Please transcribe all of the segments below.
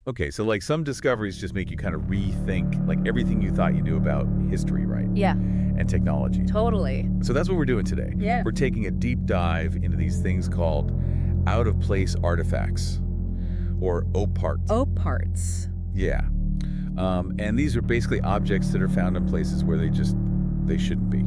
Okay, so like some discoveries just make you kind of rethink like everything you thought you knew about history, right? Yeah, And technology. totally. So that's what we're doing today. Yeah. We're taking a deep dive into these things called out-of-place artifacts, or OPART. OPARTs. Yeah. And these are basically objects that are found in places where they shouldn't be,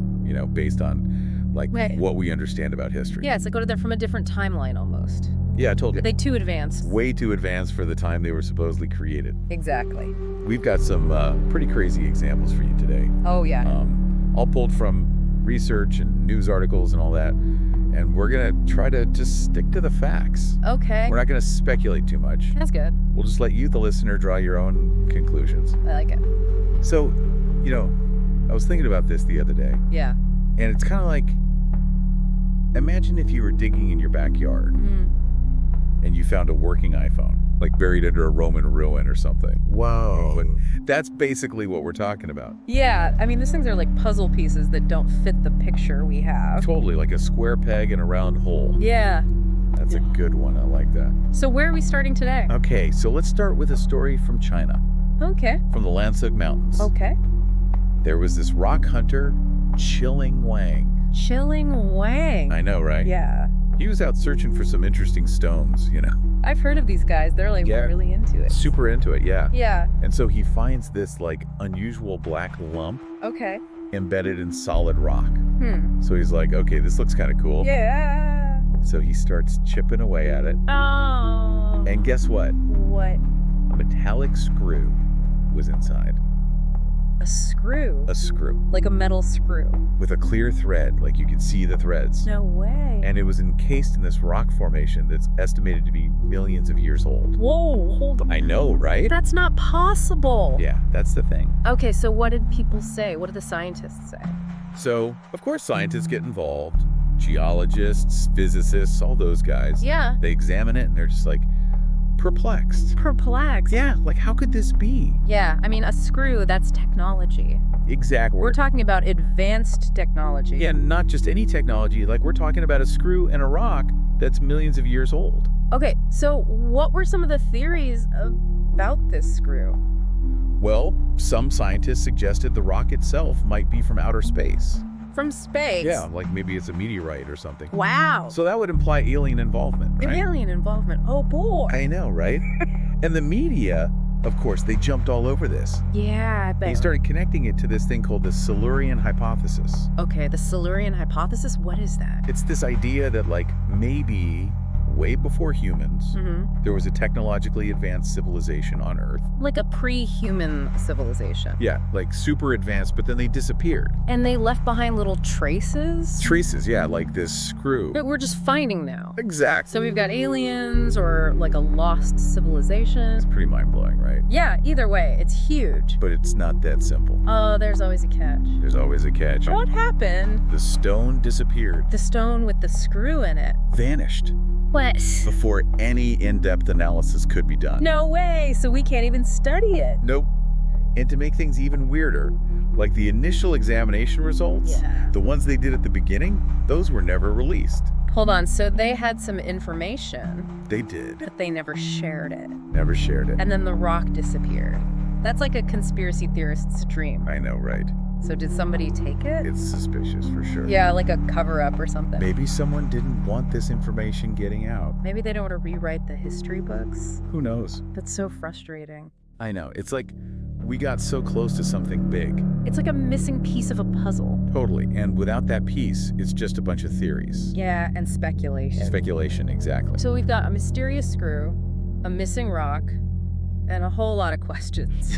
based on like Right. what we understand about history. Yeah, it's like they're from a different timeline almost. Yeah, I told you. Are they too advanced? Way too advanced for the time they were supposedly created. Exactly. We've got some pretty crazy examples for you today. Oh, yeah. All pulled from research and news articles and all that. And we're going to try to just stick to the facts. Okay. We're not going to speculate too much. That's good. We'll just let you, the listener, draw your own conclusions. I like it. So, I was thinking about this the other day. Yeah. And it's kind of like, imagine if you were digging in your backyard and you found a working iPhone, like buried under a Roman ruin or something. Whoa. But that's basically what we're talking about. Yeah, I mean, these things are like puzzle pieces that don't fit the picture we have. Totally, like a square peg in a round hole. Yeah. That's a good one. I like that. So where are we starting today? Okay, so let's start with a story from China, Okay. from the Lansing Mountains. Okay. There was this rock hunter, Chilling Wang. Chilling Wang. I know, right? Yeah. He was out searching for some interesting stones, I've heard of these guys. They're like Yeah. really into it. Super into it, yeah. Yeah. And so he finds this like unusual black lump Okay. embedded in solid rock. Hmm. So he's like, okay, this looks kind of cool. Yeah. So he starts chipping away at it. Oh. And guess what? What? A metallic screw was inside. A screw. A screw Like a metal screw. with a clear thread, like you could see the threads. No way. And it was encased in this rock formation that's estimated to be millions of years old. Whoa, hold on. I know, right? That's not possible. Yeah, that's the thing. Okay, so what did people say? What did the scientists say? So, of course, scientists get involved. Geologists, physicists, all those guys. Yeah. They examine it and they're just like perplexed. Perplexed. Yeah, like how could this be? Yeah, I mean, a screw, that's technology. Exactly. We're talking about advanced technology. Yeah, not just any technology. Like we're talking about a screw and a rock that's millions of years old. Okay, so what were some of the theories about this screw? Well, some scientists suggested the rock itself might be from outer space. From space? Yeah, like maybe it's a meteorite or something. Wow. So that would imply alien involvement, right? Alien involvement. Oh, boy. I know, right? And the media, of course, they jumped all over this. Yeah, I bet. They started connecting it to this thing called the Silurian hypothesis. Okay, the Silurian hypothesis, what is that? It's this idea that like maybe way before humans, there was a technologically advanced civilization on Earth. Like a pre-human civilization. Yeah, like super advanced, but then they disappeared. And they left behind little traces? Traces, yeah, like this screw. That we're just finding now. Exactly. So we've got aliens or like a lost civilization. It's pretty mind-blowing, right? Yeah, either way, it's huge. But it's not that simple. Oh, there's always a catch. There's always a catch. What happened? The stone disappeared. The stone with the screw in it. Vanished. What? Before any in-depth analysis could be done. No way, so we can't even study it. Nope. And to make things even weirder, like the initial examination results, the ones they did at the beginning, those were never released. Hold on, so they had some information, They did. but they never shared it. Never shared it. And then the rock disappeared. That's like a conspiracy theorist's dream. I know, right? So did somebody take it? It's suspicious for sure. Yeah, like a cover-up or something. Maybe someone didn't want this information getting out. Maybe they don't want to rewrite the history books. Who knows? That's so frustrating. I know. It's like we got so close to something big. It's like a missing piece of a puzzle. Totally. And without that piece, it's just a bunch of theories. Yeah, and speculation. Speculation, exactly. So we've got a mysterious screw, a missing rock, and a whole lot of questions.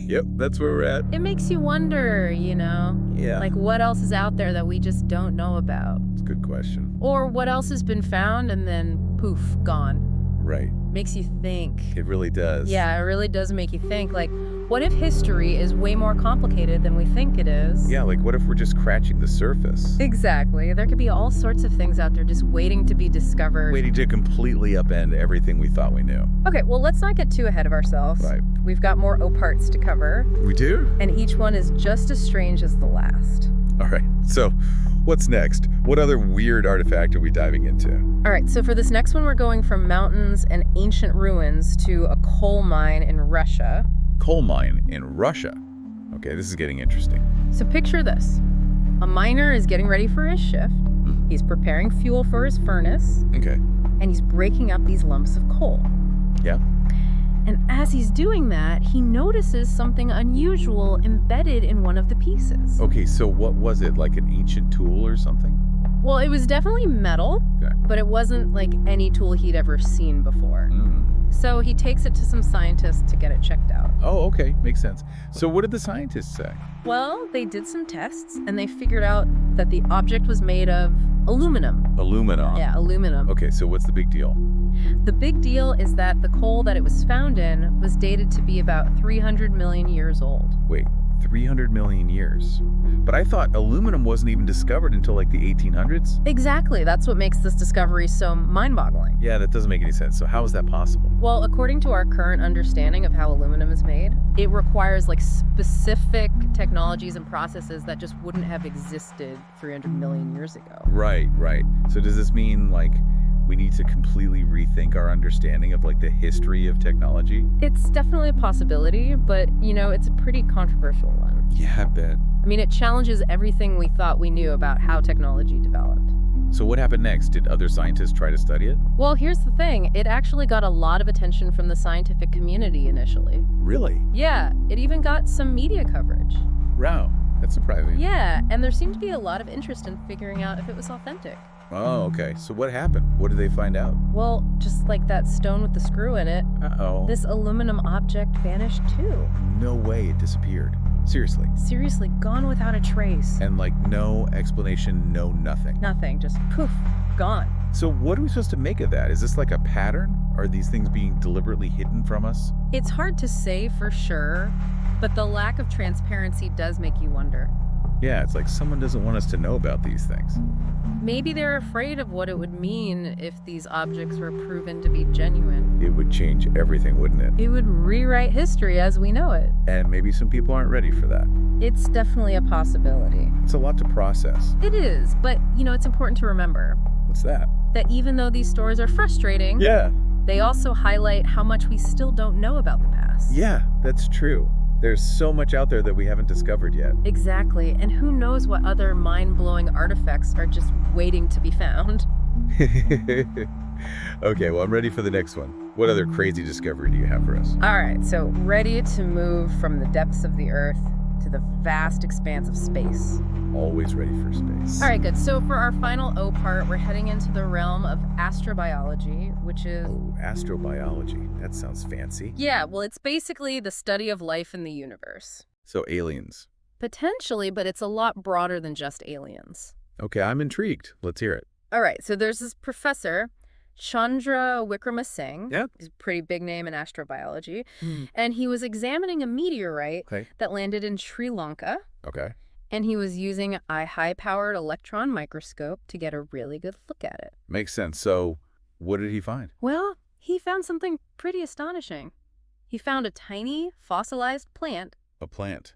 Yep, that's where we're at. It makes you wonder, Yeah. like what else is out there that we just don't know about? It's a good question. Or what else has been found and then poof, gone. Right. Makes you think. It really does. Yeah, it really does make you think. Like, what if history is way more complicated than we think it is? Yeah, like what if we're just scratching the surface? Exactly. There could be all sorts of things out there just waiting to be discovered. Waiting to completely upend everything we thought we knew. Okay, well, let's not get too ahead of ourselves. Right. We've got more O-parts to cover, We do? and each one is just as strange as the last. All right. So What's next? What other weird artifact are we diving into? All right, so for this next one, we're going from mountains and ancient ruins to a coal mine in Russia. Coal mine in Russia. Okay, this is getting interesting. So picture this. A miner is getting ready for his shift. He's preparing fuel for his furnace. Okay. And he's breaking up these lumps of coal. Yeah. And as he's doing that, he notices something unusual embedded in one of the pieces. Okay, so what was it? Like an ancient tool or something? Well, it was definitely metal, Okay. but it wasn't like any tool he'd ever seen before. So he takes it to some scientists to get it checked out. Oh, okay. Makes sense. So what did the scientists say? Well, they did some tests, and they figured out that the object was made of aluminum. Aluminum. Yeah, aluminum. Okay, so what's the big deal? The big deal is that the coal that it was found in was dated to be about 300 million years old. Wait, 300 million years? But I thought aluminum wasn't even discovered until like the 1800s? Exactly. That's what makes this discovery so mind-boggling. Yeah, that doesn't make any sense. So how is that possible? Well, according to our current understanding of how aluminum is made, it requires like specific technologies and processes that just wouldn't have existed 300 million years ago. Right. So does this mean like we need to completely rethink our understanding of like the history of technology? It's definitely a possibility, but it's a pretty controversial one. Yeah, I bet. I mean, it challenges everything we thought we knew about how technology developed. So what happened next? Did other scientists try to study it? Well, here's the thing. It actually got a lot of attention from the scientific community initially. Really? Yeah, it even got some media coverage. Wow, that's surprising. Yeah, and there seemed to be a lot of interest in figuring out if it was authentic. Oh, okay. So what happened? What did they find out? Well, just like that stone with the screw in it, Uh-oh. this aluminum object vanished too. No way it disappeared. Seriously. Seriously, gone without a trace. And like no explanation, no nothing. Nothing, just poof, gone. So what are we supposed to make of that? Is this like a pattern? Are these things being deliberately hidden from us? It's hard to say for sure, but the lack of transparency does make you wonder. Yeah, it's like someone doesn't want us to know about these things. Maybe they're afraid of what it would mean if these objects were proven to be genuine. It would change everything, wouldn't it? It would rewrite history as we know it. And maybe some people aren't ready for that. It's definitely a possibility. It's a lot to process. It is, but it's important to remember What's that? that even though these stories are frustrating, Yeah. they also highlight how much we still don't know about the past. Yeah, that's true. There's so much out there that we haven't discovered yet. Exactly, and who knows what other mind-blowing artifacts are just waiting to be found. Okay, well, I'm ready for the next one. What other crazy discovery do you have for us? All right, so ready to move from the depths of the Earth to the vast expanse of space. Always ready for space. All right, good. So for our final O part, we're heading into the realm of astrobiology, which is... Oh, astrobiology. That sounds fancy. Yeah, well, it's basically the study of life in the universe. So aliens. Potentially, but it's a lot broader than just aliens. Okay, I'm intrigued. Let's hear it. All right, so there's this professor, Chandra Wickramasinghe. Yeah. He's a pretty big name in astrobiology. And he was examining a meteorite that landed in Sri Lanka. Okay. And he was using a high-powered electron microscope to get a really good look at it. Makes sense. So what did he find? Well, he found something pretty astonishing. He found a tiny, fossilized plant. A plant.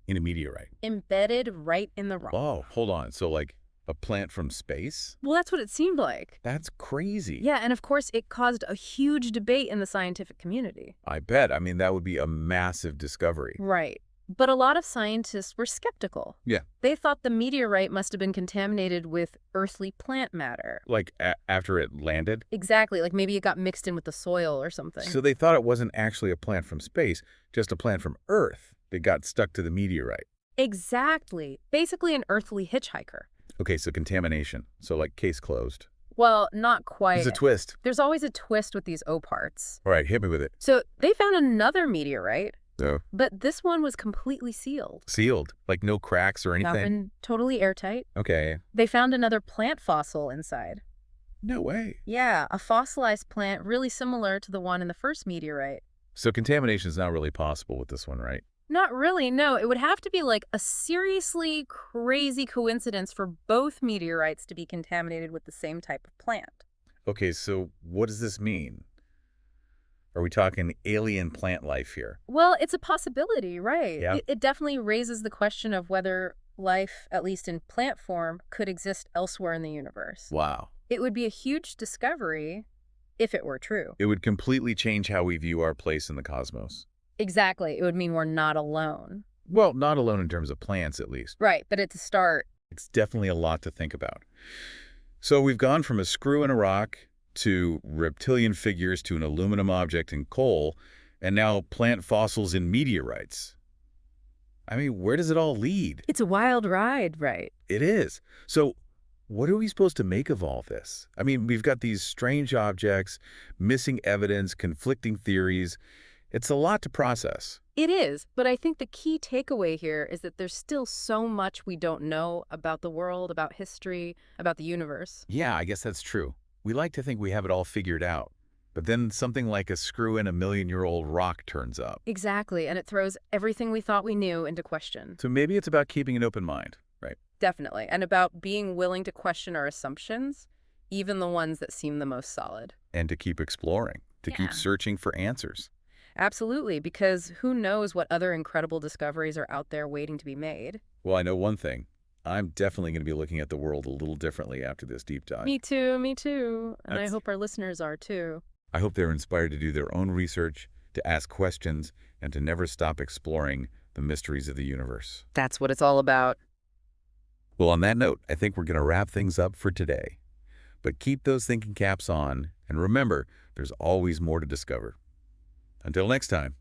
In a meteorite. Embedded right in the rock. Oh, hold on. So like a plant from space? Well, that's what it seemed like. That's crazy. Yeah, and of course, it caused a huge debate in the scientific community. I bet. I mean, that would be a massive discovery. Right. But a lot of scientists were skeptical. Yeah. They thought the meteorite must have been contaminated with earthly plant matter. Like after it landed? Exactly, like maybe it got mixed in with the soil or something. So they thought it wasn't actually a plant from space, just a plant from Earth that got stuck to the meteorite. Exactly. Basically an earthly hitchhiker. Okay, so contamination. So like case closed. Well, not quite. There's a twist. There's always a twist with these O parts. All right, hit me with it. So they found another meteorite. So But this one was completely sealed. sealed? Like no cracks or anything? Nothing, totally airtight. Okay. They found another plant fossil inside. No way. Yeah, a fossilized plant really similar to the one in the first meteorite. So contamination is not really possible with this one, right? Not really, no. It would have to be like a seriously crazy coincidence for both meteorites to be contaminated with the same type of plant. Okay, so what does this mean? Are we talking alien plant life here? Well, it's a possibility, right? Yeah. It definitely raises the question of whether life, at least in plant form, could exist elsewhere in the universe. Wow. It would be a huge discovery if it were true. It would completely change how we view our place in the cosmos. Exactly. It would mean we're not alone. Well, not alone in terms of plants, at least. Right, but it's a start. It's definitely a lot to think about. So we've gone from a screw in a rock to reptilian figures to an aluminum object in coal, and now plant fossils in meteorites. I mean, where does it all lead? It's a wild ride, right? It is. So what are we supposed to make of all this? I mean, we've got these strange objects, missing evidence, conflicting theories. It's a lot to process. It is, but I think the key takeaway here is that there's still so much we don't know about the world, about history, about the universe. Yeah, I guess that's true. We like to think we have it all figured out. But then something like a screw in a million-year-old rock turns up. Exactly, and it throws everything we thought we knew into question. So maybe it's about keeping an open mind, right? Definitely, and about being willing to question our assumptions, even the ones that seem the most solid. And to keep exploring, to keep searching for answers. Absolutely, because who knows what other incredible discoveries are out there waiting to be made. Well, I know one thing. I'm definitely going to be looking at the world a little differently after this deep dive. Me too, me too. And I That's- hope our listeners are too. I hope they're inspired to do their own research, to ask questions, and to never stop exploring the mysteries of the universe. That's what it's all about. Well, on that note, I think we're going to wrap things up for today. But keep those thinking caps on, and remember, there's always more to discover. Until next time.